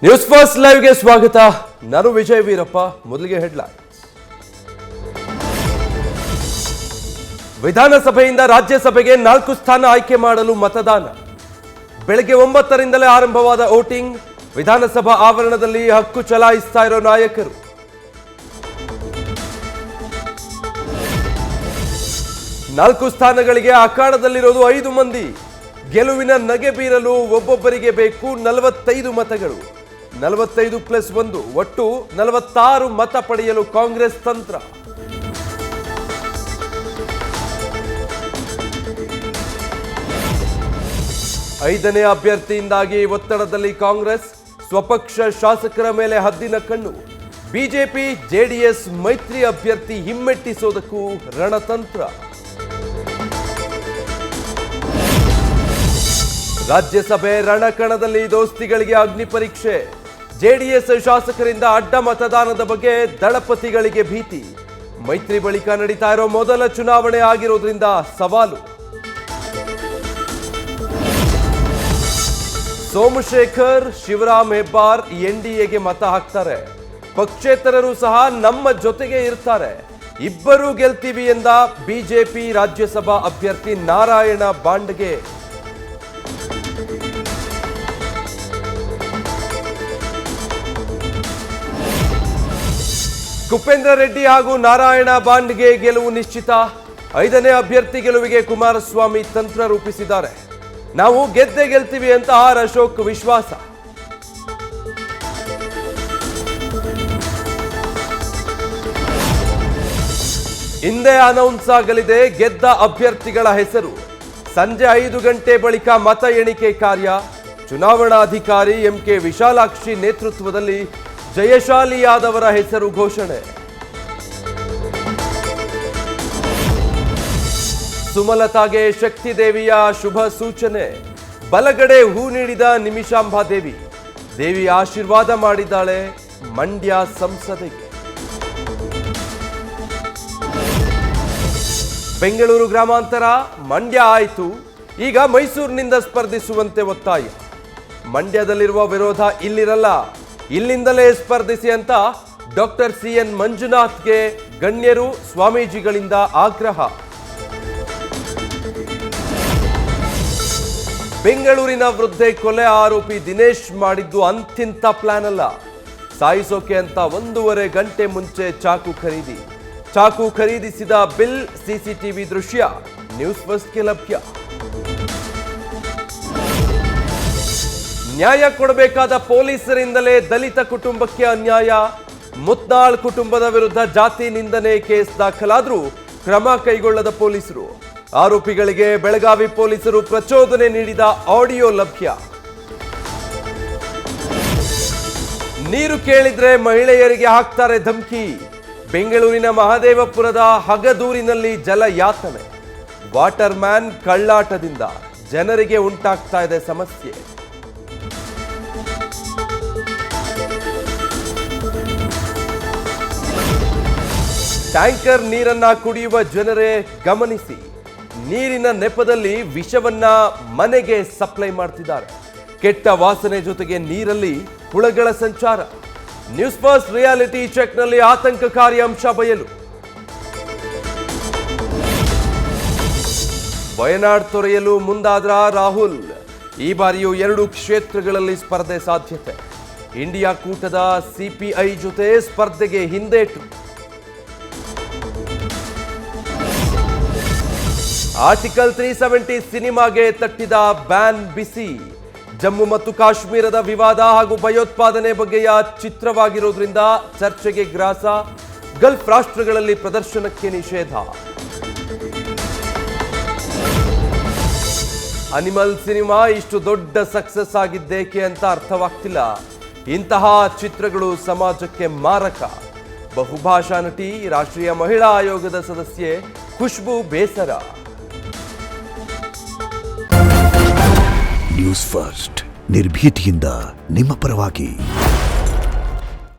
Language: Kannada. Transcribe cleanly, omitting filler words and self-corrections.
ನ್ಯೂಸ್ ಫಸ್ಟ್ ಲೈವ್ಗೆ ಸ್ವಾಗತ. ನಾನು ವಿಜಯ್ ವೀರಪ್ಪ. ಮೊದಲಿಗೆ ಹೆಡ್ಲೈನ್ಸ್. ವಿಧಾನಸಭೆಯಿಂದ ರಾಜ್ಯಸಭೆಗೆ 4 ಸ್ಥಾನ ಆಯ್ಕೆ ಮಾಡಲು ಮತದಾನ. ಬೆಳಗ್ಗೆ 9ರಿಂದಲೇ ಆರಂಭವಾದ ವೋಟಿಂಗ್. ವಿಧಾನಸಭಾ ಆವರಣದಲ್ಲಿ ಹಕ್ಕು ಚಲಾಯಿಸ್ತಾ ಇರೋ ನಾಯಕರು. ನಾಲ್ಕು ಸ್ಥಾನಗಳಿಗೆ ಅಖಾಡದಲ್ಲಿರೋದು 5 ಮಂದಿ. ಗೆಲುವಿನ ನಗೆ ಬೀರಲು ಒಬ್ಬೊಬ್ಬರಿಗೆ ಬೇಕು 45 ಮತಗಳು. 45+1 ಒಟ್ಟು 46 ಮತ ಪಡೆಯಲು ಕಾಂಗ್ರೆಸ್ ತಂತ್ರ. ಐದನೇ ಅಭ್ಯರ್ಥಿಯಿಂದಾಗಿ ಒತ್ತಡದಲ್ಲಿ ಕಾಂಗ್ರೆಸ್. ಸ್ವಪಕ್ಷ ಶಾಸಕರ ಮೇಲೆ ಹದ್ದಿನ ಕಣ್ಣು. ಬಿಜೆಪಿ ಜೆಡಿಎಸ್ ಮೈತ್ರಿ ಅಭ್ಯರ್ಥಿ ಹಿಮ್ಮೆಟ್ಟಿಸೋದಕ್ಕೂ ರಣತಂತ್ರ. ರಾಜ್ಯಸಭೆ ರಣಕಣದಲ್ಲಿ ದೋಸ್ತಿಗಳಿಗೆ ಅಗ್ನಿ ಪರೀಕ್ಷೆ. ಜೆಡಿಎಸ್ ಶಾಸಕರಿಂದ ಅಡ್ಡ ಮತದಾನದ ಬಗ್ಗೆ ದಳಪತಿಗಳಿಗೆ ಭೀತಿ. ಮೈತ್ರಿ ಬಳಿಕ ನಡೀತಾ ಇರೋ ಮೊದಲ ಚುನಾವಣೆ ಆಗಿರೋದ್ರಿಂದ ಸವಾಲು. ಸೋಮಶೇಖರ್, ಶಿವರಾಮ್ ಹೆಬ್ಬಾರ್ ಎನ್ಡಿಎಗೆ ಮತ ಹಾಕ್ತಾರೆ. ಪಕ್ಷೇತರರು ಸಹ ನಮ್ಮ ಜೊತೆಗೆ ಇರ್ತಾರೆ. ಇಬ್ಬರೂ ಗೆಲ್ತೀವಿ ಎಂದ ಬಿಜೆಪಿ ರಾಜ್ಯಸಭಾ ಅಭ್ಯರ್ಥಿ ನಾರಾಯಣ ಬಾಂಡ್ಗೆ. ಕುಪೇಂದ್ರ ರೆಡ್ಡಿ ಹಾಗೂ ನಾರಾಯಣ ಬಾಂಡ್ಗೆ ಗೆಲುವು ನಿಶ್ಚಿತ. 5ನೇ ಅಭ್ಯರ್ಥಿ ಗೆಲುವಿಗೆ ಕುಮಾರಸ್ವಾಮಿ ತಂತ್ರ ರೂಪಿಸಿದ್ದಾರೆ. ನಾವು ಗೆದ್ದೇ ಗೆಲ್ತೀವಿ ಅಂತ ಆರ್ ಅಶೋಕ್ ವಿಶ್ವಾಸ. ಇಂದೇ ಅನೌನ್ಸ್ ಆಗಲಿದೆ ಗೆದ್ದ ಅಭ್ಯರ್ಥಿಗಳ ಹೆಸರು. ಸಂಜೆ 5 ಗಂಟೆ ಬಳಿಕ ಮತ ಎಣಿಕೆ ಕಾರ್ಯ. ಚುನಾವಣಾಧಿಕಾರಿ ಎಂಕೆ ವಿಶಾಲಾಕ್ಷಿ ನೇತೃತ್ವದಲ್ಲಿ ಜಯಶಾಲಿಯಾದವರ ಹೆಸರು ಘೋಷಣೆ. ಸುಮಲತಾಗೆ ಶಕ್ತಿದೇವಿಯ ಶುಭ ಸೂಚನೆ. ಬಲಗಡೆ ಹೂ ನೀಡಿದ ನಿಮಿಷಾಂಬಾದೇವಿ. ದೇವಿ ಆಶೀರ್ವಾದ ಮಾಡಿದ್ದಾಳೆ ಮಂಡ್ಯ ಸಂಸದೆಗೆ. ಬೆಂಗಳೂರು ಗ್ರಾಮಾಂತರ ಮಂಡ್ಯ ಆಯಿತು. ಈಗ ಮೈಸೂರಿನಿಂದ ಸ್ಪರ್ಧಿಸುವಂತೆ ಒತ್ತಾಯ. ಮಂಡ್ಯದಲ್ಲಿರುವ ವಿರೋಧ ಇಲ್ಲಿರಲ್ಲ, ಇಲ್ಲಿಂದಲೇ ಸ್ಪರ್ಧಿಸಿ ಅಂತ ಡಾಕ್ಟರ್ ಸಿಎನ್ ಮಂಜುನಾಥ್ಗೆ ಗಣ್ಯರು ಸ್ವಾಮೀಜಿಗಳಿಂದ ಆಗ್ರಹ. ಬೆಂಗಳೂರಿನ ವೃದ್ಧೆ ಕೊಲೆ ಆರೋಪಿ ದಿನೇಶ್ ಮಾಡಿದ್ದು ಅಂತಿಂತ ಪ್ಲಾನ್ ಅಲ್ಲ. ಸಾಯಿಸೋಕೆ ಅಂತ 1.5 ಗಂಟೆ ಮುಂಚೆ ಚಾಕು ಖರೀದಿ. ಚಾಕು ಖರೀದಿಸಿದ ಬಿಲ್ ಸಿಸಿಟಿವಿ ದೃಶ್ಯ ನ್ಯೂಸ್ ಫಸ್ಟ್ಗೆ ಲಭ್ಯ. ನ್ಯಾಯ ಕೊಡಬೇಕಾದ ಪೊಲೀಸರಿಂದಲೇ ದಲಿತ ಕುಟುಂಬಕ್ಕೆ ಅನ್ಯಾಯ. ಮುತ್ನಾಳ್ ಕುಟುಂಬದ ವಿರುದ್ಧ ಜಾತಿ ನಿಂದನೆ ಕೇಸ್ ದಾಖಲಾದರೂ ಕ್ರಮ ಕೈಗೊಳ್ಳದ ಪೊಲೀಸರು. ಆರೋಪಿಗಳಿಗೆ ಬೆಳಗಾವಿ ಪೊಲೀಸರು ಪ್ರಚೋದನೆ ನೀಡಿದ ಆಡಿಯೋ ಲಭ್ಯ. ನೀರು ಕೇಳಿದ್ರೆ ಮಹಿಳೆಯರಿಗೆ ಹಾಕ್ತಾರೆ ಧಮಕಿ. ಬೆಂಗಳೂರಿನ ಮಹದೇವಪುರದ ಹಗದೂರಿನಲ್ಲಿ ಜಲಯಾತನೆ. ವಾಟರ್ ಮ್ಯಾನ್ ಕಳ್ಳಾಟದಿಂದ ಜನರಿಗೆ ಉಂಟಾಗ್ತಾ ಇದೆ ಸಮಸ್ಯೆ. ಟ್ಯಾಂಕರ್ ನೀರನ್ನ ಕುಡಿಯುವ ಜನರೇ ಗಮನಿಸಿ. ನೀರಿನ ನೆಪದಲ್ಲಿ ವಿಷವನ್ನ ಮನೆಗೆ ಸಪ್ಲೈ ಮಾಡ್ತಿದ್ದಾರೆ. ಕೆಟ್ಟ ವಾಸನೆ ಜೊತೆಗೆ ನೀರಲ್ಲಿ ಹುಳಗಳ ಸಂಚಾರ. ನ್ಯೂಸ್ ಫಸ್ಟ್ ರಿಯಾಲಿಟಿ ಚೆಕ್ನಲ್ಲಿ ಆತಂಕಕಾರಿ ಅಂಶ ಬಯಲು. ವಯನಾಡ್ ತೊರೆಯಲು ಮುಂದಾದ್ರ ರಾಹುಲ್. ಈ ಬಾರಿಯೂ 2 ಕ್ಷೇತ್ರಗಳಲ್ಲಿ ಸ್ಪರ್ಧೆ ಸಾಧ್ಯತೆ. ಇಂಡಿಯಾ ಕೂಟದ ಸಿಪಿಐ ಜೊತೆ ಸ್ಪರ್ಧೆಗೆ ಹಿಂದೇಟು. ಆರ್ಟಿಕಲ್ 370 ಸಿನಿಮಾಗೆ ತಟ್ಟಿದ ಬ್ಯಾನ್ ಬಿಸಿ. ಜಮ್ಮು ಮತ್ತು ಕಾಶ್ಮೀರದ ವಿವಾದ ಹಾಗೂ ಭಯೋತ್ಪಾದನೆ ಬಗ್ಗೆಯ ಚಿತ್ರವಾಗಿರೋದ್ರಿಂದ ಚರ್ಚೆಗೆ ಗ್ರಾಸ. ಗಲ್ಫ್ ರಾಷ್ಟ್ರಗಳಲ್ಲಿ ಪ್ರದರ್ಶನಕ್ಕೆ ನಿಷೇಧ. ಅನಿಮಲ್ ಸಿನಿಮಾ ಇಷ್ಟು ದೊಡ್ಡ ಸಕ್ಸಸ್ ಆಗಿದ್ದೇಕೆ ಅಂತ ಅರ್ಥವಾಗ್ತಿಲ್ಲ. ಇಂತಹ ಚಿತ್ರಗಳು ಸಮಾಜಕ್ಕೆ ಮಾರಕ. ಬಹುಭಾಷಾ ನಟಿ, ರಾಷ್ಟ್ರೀಯ ಮಹಿಳಾ ಆಯೋಗದ ಸದಸ್ಯೆ ಖುಷ್ಬು ಬೇಸರ. ನ್ಯೂಸ್ ಫಸ್ಟ್ ನಿರ್ಭೀತಿಯಿಂದ ನಿಮ್ಮ ಪರವಾಗಿ.